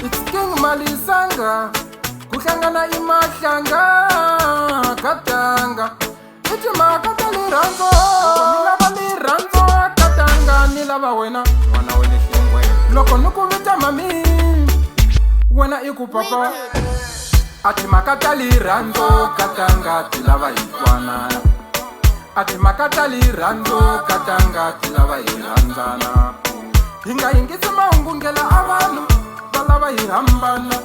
It's King Malisanga kuhlangana imahlanga Katanga Iti makatali ranzo Nilava li ranzo Katanga nilava wena Wana wele shengwe Loko nuku vita mami Wena iku papa Ati makatali ranzo Katanga tilava ikwana Ati makatali ranzo Katanga tilava iranzana Hinga ingisi maungungela abantu Balava ihambana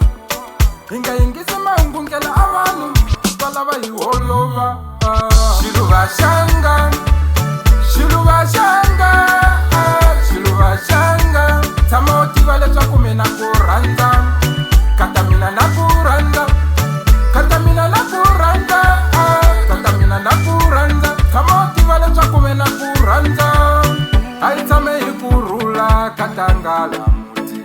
Hinga ingisi maungungela abantu Balava iholova Shiluva shanga Shiluva shanga Shiluva shanga Tamoti vale chakumena kuranda Katamina na kuranda Katamina na kuranda Katamina na kuranda Tamoti vale chakumena kuranda Aitame ikurula katangala muti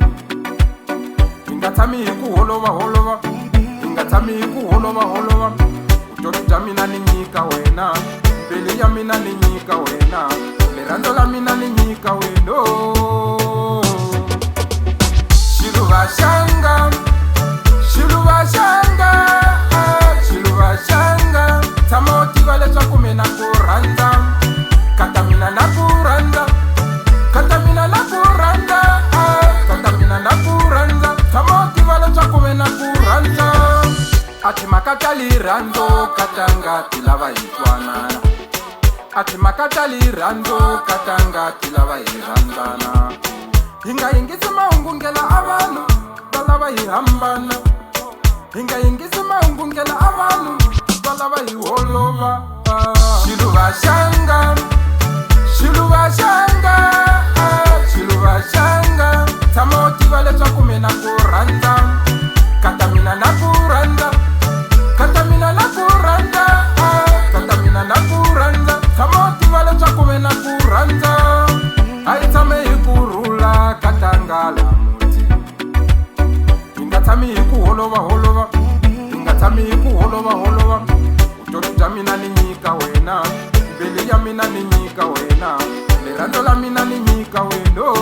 Ingatami ikuholova holova Ingatami ikuholova holova Utoto jamina ninyika wena Beli ya mina ninyika wena Lerando la mina ninyika weno Shiluva shanga Shiluva shanga Shiluva shanga Tamoti vale chakumena kuranda Katamina na kuranda Katamina na kuranda Katamina na kuranda Tamoti vale chakumena kuranda Ati makatali rando Katanga tilava ikwana Ati makatali rando Katanga tilava iranzana Hinga ingisi maungungela abantu Balava ihambana Hinga ingisi maungungela abantu Balava iholova Shiluva shanga Shiluva shanga Shiluva shanga Tamoti vale chakumena kuranda Katamina na kuranda Katamina na kuranda Katamina na kuranda Tamoti vale chakumena kuranda Aitame ikurula katangala muti Ingatami ikuholova holova Ingatami ikuholova holova Utoto jamina ninyika wena Beli ya mina ninyika wena Lerando la mina ninyika weno